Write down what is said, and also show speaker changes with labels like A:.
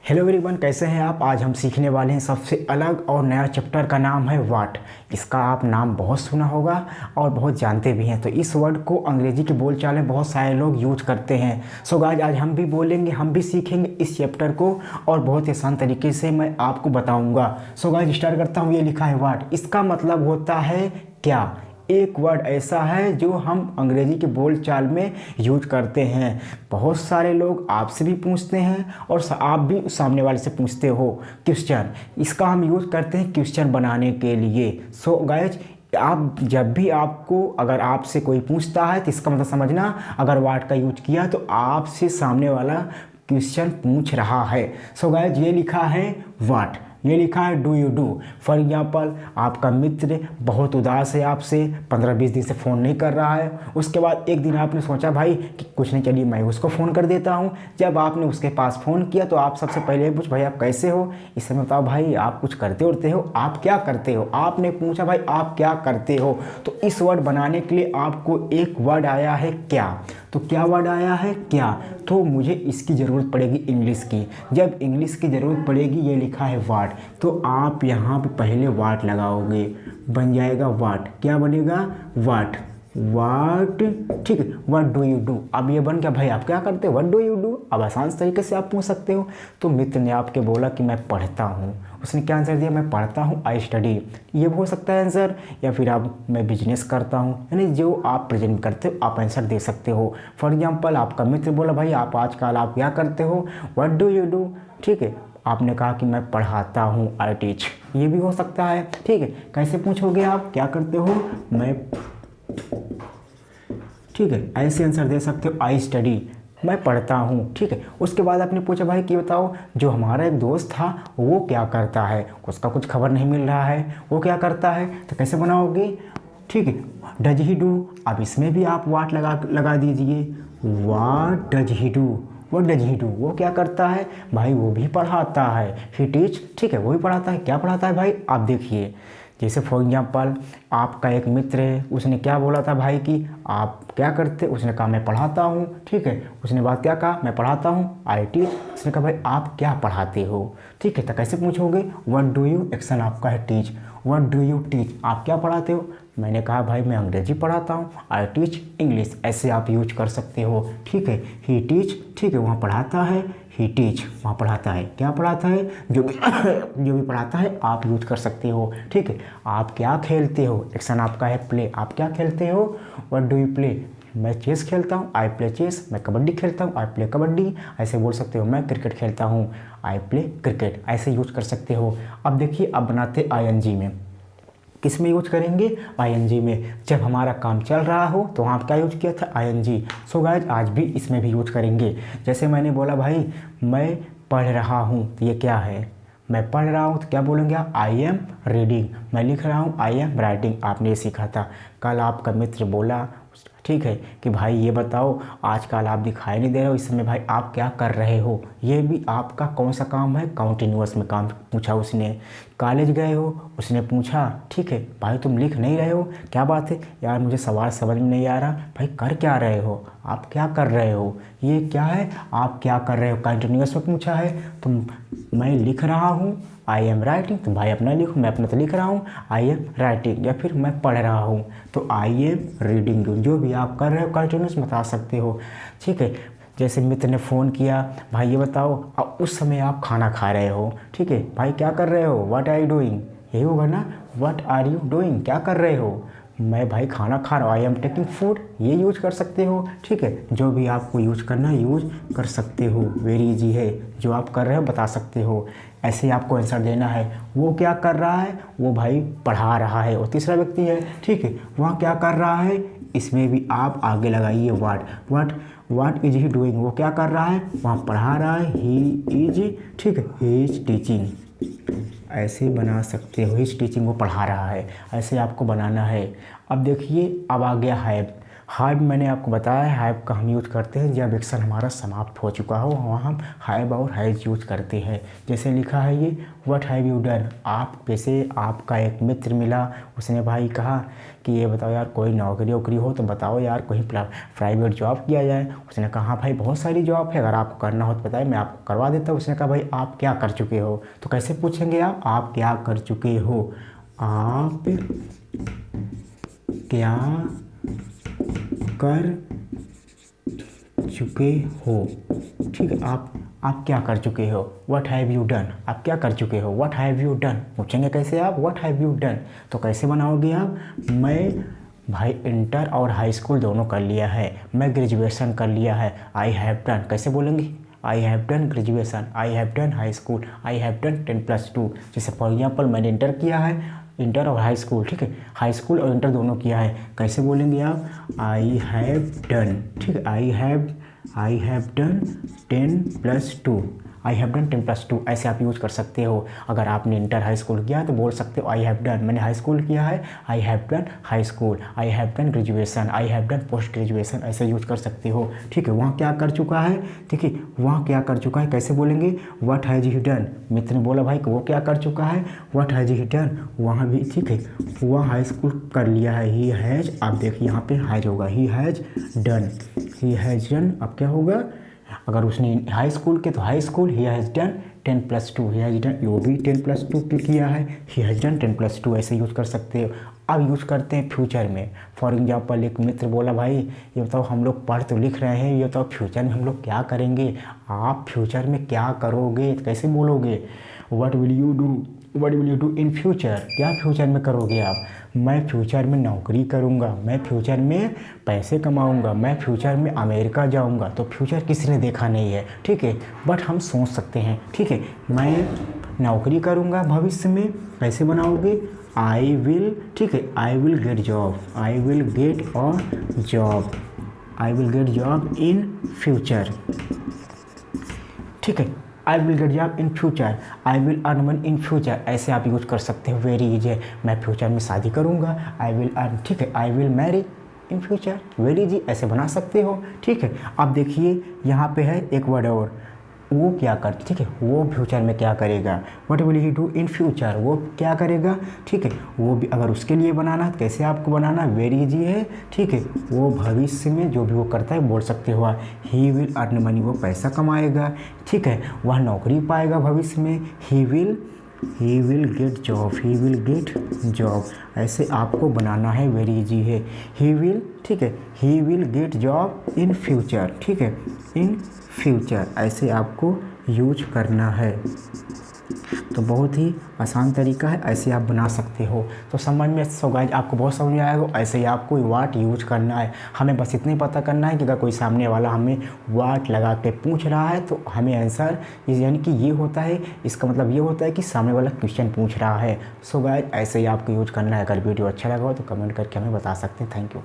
A: Hello everyone, कैसे हैं आप। आज हम सीखने वाले हैं सबसे अलग और नया चैप्टर का नाम है वाट। इसका आप नाम बहुत सुना होगा और बहुत जानते भी हैं। तो इस वर्ड को अंग्रेजी के बोलचाल में बहुत सारे लोग यूज करते हैं। सो गाइस, आज हम भी बोलेंगे, हम भी सीखेंगे इस चैप्टर को और बहुत ही आसान तरीके से मैं आपको बताऊँगा। सो गाइस, स्टार्ट करता हूँ। ये लिखा है वाट, इसका मतलब होता है क्या। एक वर्ड ऐसा है जो हम अंग्रेजी के बोलचाल में यूज करते हैं। बहुत सारे लोग आपसे भी पूछते हैं और आप भी सामने वाले से पूछते हो। क्वेश्चन, इसका हम यूज करते हैं क्वेश्चन बनाने के लिए। सो गाइज, आप जब भी आपको अगर आपसे कोई पूछता है तो इसका मतलब समझना, अगर वाट का यूज किया तो आपसे सामने वाला क्वेश्चन पूछ रहा है। सो गाइज, ये लिखा है वाट, ये लिखा है do you do. For example, आपका मित्र बहुत उदास है, आपसे 15-20 दिन से फ़ोन नहीं कर रहा है। उसके बाद एक दिन आपने सोचा भाई कि कुछ नहीं, चलिए मैं उसको फ़ोन कर देता हूँ। जब आपने उसके पास फ़ोन किया तो आप सबसे पहले पूछ, भाई आप कैसे हो। इस समय बताओ भाई, आप कुछ करते उड़ते हो, आप क्या करते हो। आपने पूछा भाई आप क्या करते हो। तो इस वर्ड बनाने के लिए आपको एक वर्ड आया है क्या। तो क्या वर्ड आया है क्या। तो मुझे इसकी ज़रूरत पड़ेगी इंग्लिश की। जब इंग्लिश की ज़रूरत पड़ेगी, ये लिखा है वाट, तो आप यहाँ पे पहले वाट लगाओगे, बन जाएगा वाट। क्या बनेगा, वाट। वाट, ठीक है। What do you do. अब ये बन गया भाई आप क्या करते हो, व्हाट डू यू डू। अब आसान तरीके से आप पूछ सकते हो। तो मित्र ने आपके बोला कि मैं पढ़ता हूँ, उसने क्या आंसर दिया, मैं पढ़ता हूँ, आई स्टडी। ये हो सकता है आंसर। या फिर आप, मैं बिजनेस करता हूँ, यानी जो आप प्रेजेंट करते हो आप आंसर दे सकते हो। फॉर एग्जाम्पल, आपका मित्र बोला भाई आप आजकल आप क्या करते हो, व्हाट डू यू डू, ठीक है। आपने कहा कि मैं पढ़ाता हूँ, आई टीच। ये भी हो सकता है, ठीक है। कैसे पूछोगे आप, क्या करते हो, मैं, ठीक है। ऐसे आंसर दे सकते हो, आई स्टडी, मैं पढ़ता हूँ, ठीक है। उसके बाद आपने पूछा भाई कि बताओ जो हमारा एक दोस्त था वो क्या करता है, उसका कुछ खबर नहीं मिल रहा है, वो क्या करता है। तो कैसे बनाओगे, ठीक है, डज ही डू। अब इसमें भी आप वाट लगा दीजिए, वाट डज ही डू। वो डज ही डू, वो क्या करता है भाई, वो भी पढ़ाता है, ही टीच, ठीक है, वो भी पढ़ाता है। क्या पढ़ाता है भाई, आप देखिए। जैसे फॉर एग्जाम्पल, आपका एक मित्र है, उसने क्या बोला था भाई कि आप क्या करते, उसने कहा मैं पढ़ाता हूँ, ठीक है। उसने बात क्या कहा, मैं पढ़ाता हूँ, आई टीच। उसने कहा भाई आप क्या पढ़ाते हो, ठीक है। तो कैसे पूछोगे, व्हाट डू यू, एक्शन आपका है teach, what do you teach, आप क्या पढ़ाते हो। मैंने कहा भाई मैं अंग्रेजी पढ़ाता हूँ, आई टीच इंग्लिश। ऐसे आप यूज कर सकते हो, ठीक है। ही टीच, ठीक है, वहाँ पढ़ाता है, ही टीच, वहाँ पढ़ाता है, क्या पढ़ाता है, जो भी जो भी पढ़ाता है आप यूज कर सकते हो, ठीक है। आप क्या खेलते हो, एक्शन आपका है प्ले, आप क्या खेलते हो, व्हाट डू यू प्ले। मैं चेस खेलता हूँ, आई प्ले चेस। मैं कबड्डी खेलता हूँ, आई प्ले कबड्डी। ऐसे बोल सकते हो। मैं क्रिकेट खेलता हूँ, आई प्ले क्रिकेट। ऐसे यूज कर सकते हो। अब देखिए, अब बनाते आईएनजी में। किस में यूज करेंगे, आईएनजी में। जब हमारा काम चल रहा हो तो वहाँ क्या यूज किया था, आईएनजी। सो गाइस, आज भी इसमें भी यूज करेंगे। जैसे मैंने बोला भाई मैं पढ़ रहा हूँ, तो ये क्या है, मैं पढ़ रहा हूँ, तो क्या बोलेंगे आप, आई एम रीडिंग। मैं लिख रहा हूँ, आई एम राइटिंग। आपने ये सीखा था। कल आपका मित्र बोला, ठीक है, कि भाई ये बताओ आजकल आप दिखाई नहीं दे रहे हो, इस समय भाई आप क्या कर रहे हो। ये भी आपका कौन सा काम है, कंटिन्यूअस में काम पूछा उसने। कॉलेज गए हो, उसने पूछा, ठीक है, भाई तुम लिख नहीं रहे हो, क्या बात है यार, मुझे सवाल समझ में नहीं आ रहा। भाई कर क्या रहे हो, आप क्या कर रहे हो, ये क्या है, आप क्या कर रहे हो, कंटिन्यूअस में पूछा है। तुम, मैं लिख रहा हूँ, आई एम राइटिंग। तो भाई अपना लिखो, मैं अपना तो लिख रहा हूँ, आई एम राइटिंग। या फिर मैं पढ़ रहा हूँ, तो आई एम रीडिंग। जो भी आप कर रहे हो कंटिन्यूस बता सकते हो, ठीक है। जैसे मित्र ने फ़ोन किया, भाई ये बताओ, अब उस समय आप खाना खा रहे हो, ठीक है, भाई क्या कर रहे हो, व्हाट आर यू डूइंग। यही होगा ना, व्हाट आर यू डूइंग, क्या कर रहे हो। मैं भाई खाना खा रहा हूँ, आई एम टेकिंग फूड। ये यूज कर सकते हो, ठीक है। जो भी आपको यूज करना है यूज कर सकते हो। वेरी इजी है, जो आप कर रहे हो बता सकते हो। ऐसे ही आपको आंसर देना है। वो क्या कर रहा है, वो भाई पढ़ा रहा है, और तीसरा व्यक्ति है, ठीक है, वहाँ क्या कर रहा है, इसमें भी आप आगे लगाइए व्हाट इज ही डूइंग। वो क्या कर रहा है, वहाँ पढ़ा रहा है, ही इज, ठीक है, ही इज टीचिंग। ऐसे बना सकते हो, हिज टीचिंग, वो पढ़ा रहा है। ऐसे आपको बनाना है। अब देखिए, अब आ गया हैव। हैव मैंने आपको बताया है, हैव का हम यूज़ करते हैं जब एक्शन हमारा समाप्त हो चुका हो, वहाँ हम हैव और हैज़ यूज़ करते हैं। जैसे लिखा है ये व्हाट हैव यू डन, आप जैसे आपका एक मित्र मिला, उसने भाई कहा कि ये बताओ यार कोई नौकरी वोकरी हो तो बताओ यार, कोई प्राइवेट जॉब किया जाए। उसने कहा भाई बहुत सारी जॉब है, अगर आपको करना हो तो बताइए मैं आपको करवा देता हूँ। उसने कहा भाई आप क्या कर चुके हो, तो कैसे पूछेंगे आप क्या कर चुके हो, आप क्या कर चुके हो, ठीक है। आप क्या कर चुके हो, व्हाट हैव यू डन, आप क्या कर चुके हो, व्हाट हैव यू डन। पूछेंगे कैसे आप, व्हाट हैव यू डन, तो कैसे बनाओगे आप, मैं भाई इंटर और हाई स्कूल दोनों कर लिया है, मैं ग्रेजुएशन कर लिया है, आई हैव डन, कैसे बोलेंगे, I have done graduation, I have done high school, I have done 10+2। जैसे फॉर एग्जाम्पल मैंने इंटर किया है, इंटर और हाई स्कूल, ठीक है, हाई स्कूल और इंटर दोनों किया है, कैसे बोलेंगे आप, आई हैव डन, ठीक है, I have done 10+2, I have done 10+2, ऐसे आप यूज़ कर सकते हो। अगर आपने इंटर हाई स्कूल किया तो बोल सकते हो आई हैव डन, मैंने हाई स्कूल किया है, I have done high school, I have done graduation, I have done post graduation, ऐसे यूज़ कर सकते हो, ठीक है। वहाँ क्या कर चुका है, ठीक है, वहाँ क्या कर चुका है, कैसे बोलेंगे, व्हाट हैज ही डन, मित्र ने बोला भाई वो क्या कर चुका है, व्हाट हैज ही डन, वहाँ भी ठीक है, वहाँ हाई स्कूल कर लिया है, ही हैज़, आप देखिए यहाँ पे हैज होगा, he has done, he has done, अब क्या होगा, अगर उसने हाई स्कूल के तो high school, he has done 10+2, he has done, वो भी 10+2 पे किया है, ही हैज़ डन 10+2, ऐसे यूज़ कर सकते हो। अब यूज़ करते हैं फ्यूचर में। फॉर एग्जांपल एक मित्र बोला भाई ये बताओ हम लोग पढ़ तो लिख रहे हैं, ये बताओ फ्यूचर में हम लोग क्या करेंगे, आप फ्यूचर में क्या करोगे, कैसे बोलोगे, what will you do in future, क्या फ्यूचर में करोगे आप, मैं फ्यूचर में नौकरी करूँगा, मैं फ्यूचर में पैसे कमाऊँगा, मैं फ्यूचर में अमेरिका जाऊँगा। तो फ्यूचर किसी ने देखा नहीं है, ठीक है, बट हम सोच सकते हैं, ठीक है, मैं नौकरी करूँगा भविष्य में, कैसे बनाओगे, आई विल, ठीक है, I will get job, I will get a job, I will get job in future, ठीक है, I will get job in future, I will earn money in future, ऐसे आप यूज़ कर सकते हो, वेरी इजी है। मैं फ्यूचर में शादी करूँगा, आई विल अर्न, ठीक है, I will marry in future, very easy, ऐसे बना सकते हो, ठीक है। अब देखिए यहाँ पे है एक वर्ड और, वो क्या कर, ठीक है, वो फ्यूचर में क्या करेगा, what will he do in future, वो क्या करेगा, ठीक है, वो भी अगर उसके लिए बनाना है कैसे आपको बनाना, वेरी इजी है, ठीक है, वो भविष्य में जो भी वो करता है बोल सकते हो, ही विल अर्न मनी, वो पैसा कमाएगा, ठीक है, वह नौकरी पाएगा भविष्य में, he will get job, he will get job, ऐसे आपको बनाना है, वेरी इजी है, ही विल, ठीक है, he will get job in future, ठीक है, इन फ्यूचर, ऐसे आपको यूज करना है। तो बहुत ही आसान तरीका है, ऐसे आप बना सकते हो। तो समझ में, सो गाइस आपको बहुत समझ में आएगा, ऐसे ही आपको व्हाट यूज करना है। हमें बस इतना ही पता करना है कि अगर कोई सामने वाला हमें व्हाट लगा के पूछ रहा है तो हमें आंसर यानी कि ये होता है, इसका मतलब ये होता है कि सामने वाला क्वेश्चन पूछ रहा है। सो गाइस ऐसे ही आपको यूज करना है। अगर वीडियो अच्छा लगा हो तो कमेंट करके हमें बता सकते हैं। Thank you.